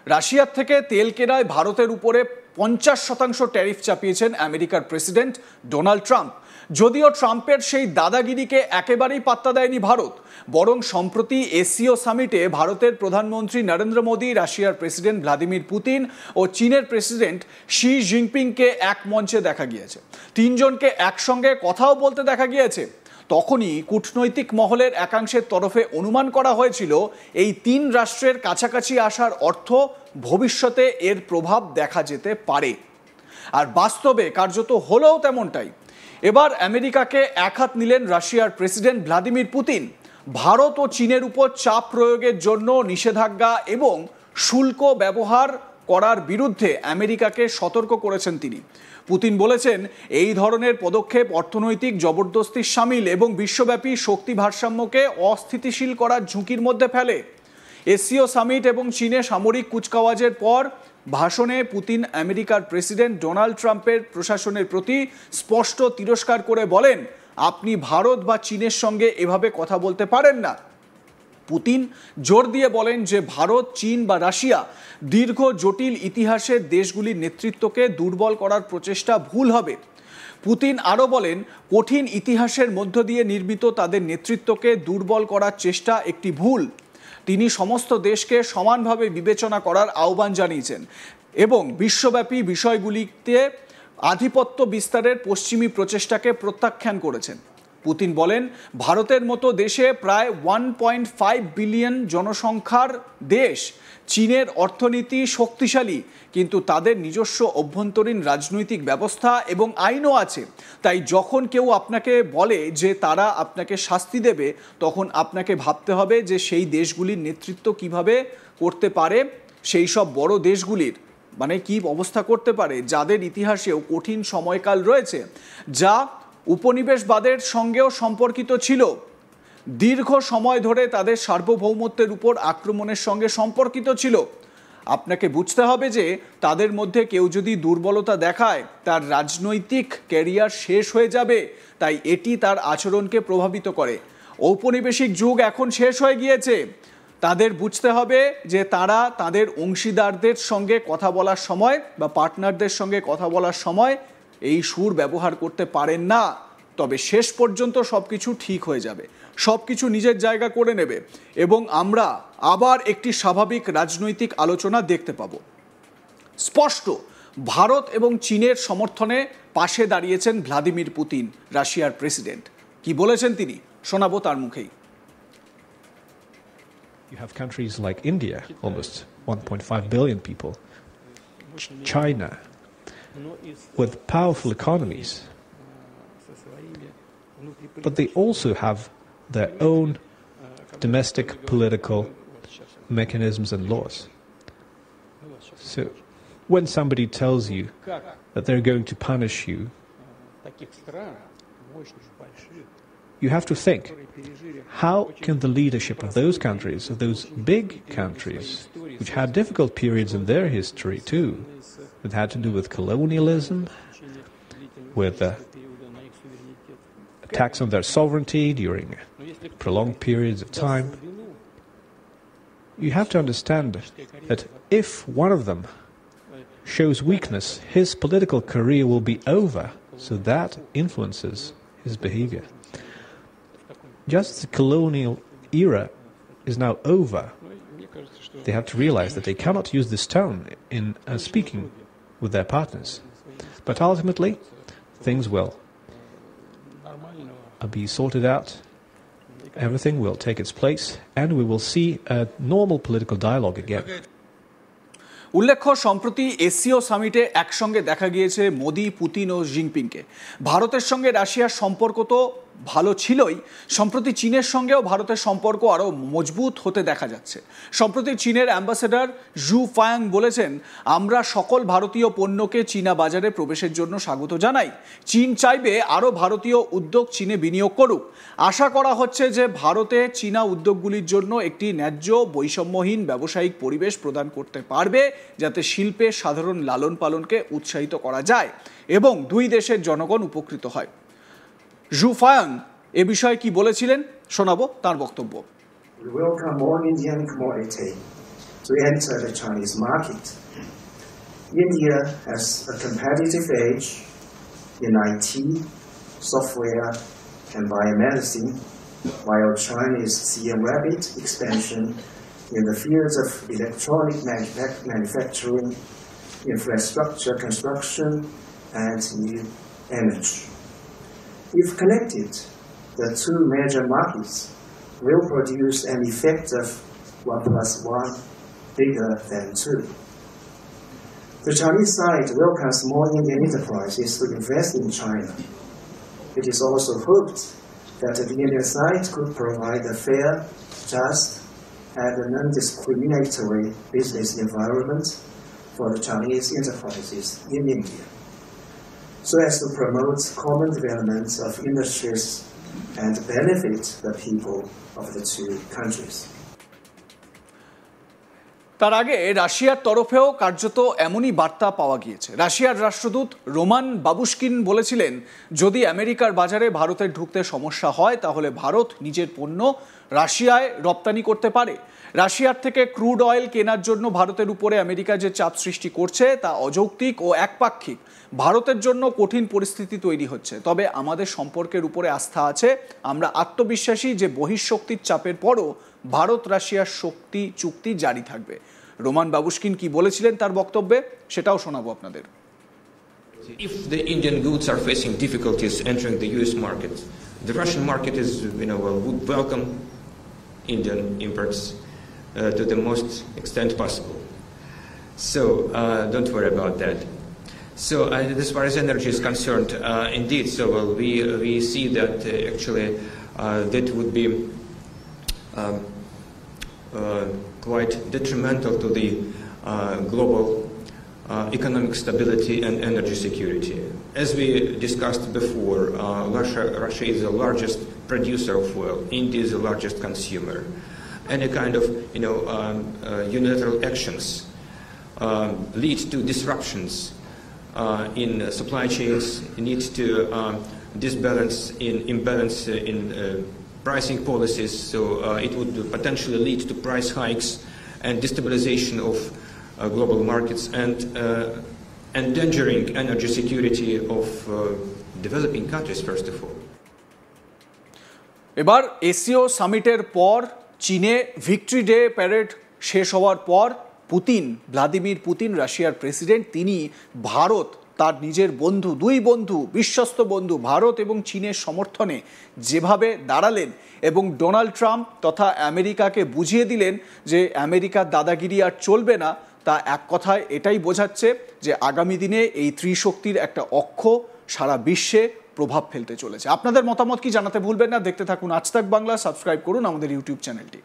রাশিয়ার থেকে তেল কেনায় ভারতের উপরে 50% ট্যারিফ চাপিয়েছেন আমেরিকার প্রেসিডেন্ট ডোনাল্ড ট্রাম্প। যদিও ট্রাম্পের সেই দাদাগিরিকে একেবারেই পাত্তা দেয়নি ভারত, বরং সম্প্রতি এসসিও সামিটে ভারতের প্রধানমন্ত্রী নরেন্দ্র মোদী, রাশিয়ার প্রেসিডেন্ট ভ্লাদিমির পুতিন ও চীনের প্রেসিডেন্ট শি জিনপিংকে এক মঞ্চে দেখা গিয়েছে। তিনজনকে একসঙ্গে কথাও বলতে দেখা গিয়েছে। তখনই কূটনৈতিক মহলের একাংশের তরফে অনুমান করা হয়েছিল এই তিন রাষ্ট্রের কাছাকাছি আসার অর্থ ভবিষ্যতে এর প্রভাব দেখা যেতে পারে। আর বাস্তবে কার্যত হলেও তেমনটাই। এবার আমেরিকাকে একহাত নিলেন রাশিয়ার প্রেসিডেন্ট ভ্লাদিমির পুতিন। ভারত ও চীনের উপর চাপ প্রয়োগের জন্য নিষেধাজ্ঞা এবং শুল্ক ব্যবহার করার বিরুদ্ধে আমেরিকাকে সতর্ক করেছেন তিনি। পুতিন বলেছেন, এই ধরনের পদক্ষেপ অর্থনৈতিক জবরদস্তির শামিল এবং বিশ্বব্যাপী শক্তি ভারসাম্যকে অস্থিতিশীল করার ঝুঁকির মধ্যে ফেলে। এসসিও সামিট এবং চীনে সামরিক কুচকাওয়াজের পর ভাষণে পুতিন আমেরিকার প্রেসিডেন্ট ডোনাল্ড ট্রাম্পের প্রশাসনের প্রতি স্পষ্ট তিরস্কার করে বলেন, আপনি ভারত বা চীনের সঙ্গে এভাবে কথা বলতে পারেন না। পুতিন জোর দিয়ে বলেন যে ভারত, চীন বা রাশিয়া দীর্ঘ জটিল ইতিহাসের দেশগুলির নেতৃত্বকে দুর্বল করার প্রচেষ্টা ভুল হবে। পুতিন আরও বলেন, কঠিন ইতিহাসের মধ্য দিয়ে নির্মিত তাদের নেতৃত্বকে দুর্বল করার চেষ্টা একটি ভুল। তিনি সমস্ত দেশকে সমানভাবে বিবেচনা করার আহ্বান জানিয়েছেন এবং বিশ্বব্যাপী বিষয়গুলিতে আধিপত্য বিস্তারের পশ্চিমী প্রচেষ্টাকে প্রত্যাখ্যান করেছেন। পুতিন বলেন, ভারতের মতো দেশে প্রায় 1.5 বিলিয়ন জনসংখ্যার দেশ। চীনের অর্থনীতি শক্তিশালী, কিন্তু তাদের নিজস্ব অভ্যন্তরীণ রাজনৈতিক ব্যবস্থা এবং আইনও আছে। তাই যখন কেউ আপনাকে বলে যে তারা আপনাকে শাস্তি দেবে, তখন আপনাকে ভাবতে হবে যে সেই দেশগুলির নেতৃত্ব কিভাবে করতে পারে, সেই সব বড় দেশগুলির মানে কি অবস্থা করতে পারে, যাদের ইতিহাসেও কঠিন সময়কাল রয়েছে, যা উপনিবেশবাদের সঙ্গেও সম্পর্কিত ছিল, দীর্ঘ সময় ধরে তাদের সার্বভৌমত্বের উপর আক্রমণের সঙ্গে সম্পর্কিত ছিল। আপনাকে বুঝতে হবে যে তাদের মধ্যে কেউ যদি দুর্বলতা দেখায়, তার রাজনৈতিক ক্যারিয়ার শেষ হয়ে যাবে। তাই এটি তার আচরণকে প্রভাবিত করে। ঔপনিবেশিক যুগ এখন শেষ হয়ে গিয়েছে। তাদের বুঝতে হবে যে তারা তাদের অংশীদারদের সঙ্গে কথা বলার সময় বা পার্টনারদের সঙ্গে কথা বলার সময় এই সুর ব্যবহার করতে পারেন না। তবে শেষ পর্যন্ত সব কিছু ঠিক হয়ে যাবে, সব কিছু নিজের জায়গা করে নেবে এবং আমরা আবার একটি স্বাভাবিক রাজনৈতিক আলোচনা দেখতে পাব। স্পষ্ট ভারত এবং চীনের সমর্থনে পাশে দাঁড়িয়েছেন ভ্লাদিমির পুতিন, রাশিয়ার প্রেসিডেন্ট। কি বলেছেন তিনি, শোনাবো তার মুখেই। You have countries like India, almost 1.5 billion people, China, with powerful economies, but they also have their own domestic political mechanisms and laws. So when somebody tells you that they're going to punish you, you have to think, how can the leadership of those countries, of those big countries, which had difficult periods in their history too, that had to do with colonialism, with attacks on their sovereignty during prolonged periods of time, you have to understand that if one of them shows weakness, his political career will be over, so that influences his behavior. Just the colonial era is now over. They have to realize that they cannot use this tone in speaking with their partners. But ultimately, things will be sorted out, everything will take its place, and we will see a normal political dialogue again. উল্লেখ্য, সম্প্রতি SCO সামিটে একসঙ্গে দেখা গিয়েছে Modi, Putin ও জিনপিংকে। ভারতের সঙ্গে রাশিয়ার সম্পর্ক তো ভালো ছিলই, সম্প্রতি চীনের সঙ্গেও ভারতের সম্পর্ক আরও মজবুত হতে দেখা যাচ্ছে। সম্প্রতি চীনের অ্যাম্বাসেডর জু ফায়াং বলেছেন, আমরা সকল ভারতীয় পণ্যকে চীনা বাজারে প্রবেশের জন্য স্বাগত জানাই। চীন চাইবে আরও ভারতীয় উদ্যোগ চীনে বিনিয়োগ করুক। আশা করা হচ্ছে যে ভারতে চীনা উদ্যোগগুলির জন্য একটি ন্যায্য বৈষম্যহীন ব্যবসায়িক পরিবেশ প্রদান করতে পারবে, যাতে শিল্পের সাধারণ লালন পালনকে উৎসাহিত করা যায় এবং দুই দেশের জনগণ উপকৃত হয়। জু ফায়াং এ বিষয়ে কি বলেছিলেন, শোনাবো তার বক্তব্য। We welcome all Indian commodity to enter the Chinese market. India has a competitive edge in IT, software, and biomedicine, while China is seeing rapid expansion in the fields of electronic manufacturing, infrastructure construction, and new energy. If connected, the two major markets will produce an effect of 1 + 1 bigger than 2. The Chinese side welcomes more Indian enterprises to invest in China. It is also hoped that the Indian side could provide a fair, just, and non-discriminatory business environment for the Chinese enterprises in India, so as to promote common development of industries and benefit the people of the two countries. তার আগে রাশিয়ার তরফেও কার্যত এমনই বার্তা পাওয়া গিয়েছে। রাশিয়ার রাষ্ট্রদূত রোমান বাবুশকিন বলেছিলেন, যদি আমেরিকার বাজারে ভারতের ঢুকতে সমস্যা হয় তাহলে ভারত নিজের পণ্য রাশিয়ায় রপ্তানি করতে পারে। রাশিয়ার থেকে ক্রুড অয়েল কেনার জন্য ভারতের উপরে আমেরিকা যে চাপ সৃষ্টি করছে তা অযৌক্তিক ও একপাক্ষিক। ভারতের জন্য কঠিন পরিস্থিতি তৈরি হচ্ছে, তবে আমাদের সম্পর্কের উপরে আস্থা আছে। আমরা আত্মবিশ্বাসী যে বহিঃশক্তির চাপের পরও ভারত রাশিয়ার শক্তি চুক্তি জারি থাকবে। রোমান বাবুশকিন কি বলেছিলেন তার বক্তব্যে সেটাও শোনাবো আপনাদের। If the Indian goods are facing difficulties entering the US market, the Russian market is, would welcome Indian imports to the most extent possible. So don't worry about that. So as far as energy is concerned, indeed, so we see that actually that would be quite detrimental to the global economic stability and energy security. As we discussed before, Russia is the largest producer of oil. India is the largest consumer. Any kind of unilateral actions lead to disruptions in supply chains, needs to imbalance in pricing policies, so it would potentially lead to price hikes and destabilization of global markets and endangering energy security of developing countries, first of all. এবার SEO সামিটের পর চীনে victory day parade শেষ হওয়ার পর Vladimir Putin রাশিয়ার president, তিনি ভারত তার নিজের বন্ধু, দুই বন্ধু, বিশ্বস্ত বন্ধু ভারত এবং চীনের সমর্থনে যেভাবে দাঁড়ালেন এবং ডোনাল্ড ট্রাম্প তথা আমেরিকাকে বুঝিয়ে দিলেন যে আমেরিকার দাদাগিরি আর চলবে না, তা এক কথায় এটাই বোঝাচ্ছে যে আগামী দিনে এই ত্রিশক্তির একটা অক্ষ সারা বিশ্বে প্রভাব ফেলতে চলেছে। আপনাদের মতামত কি জানাতে ভুলবেন না। দেখতে থাকুন আজ তাক বাংলা, সাবস্ক্রাইব করুন আমাদের ইউটিউব চ্যানেলটি।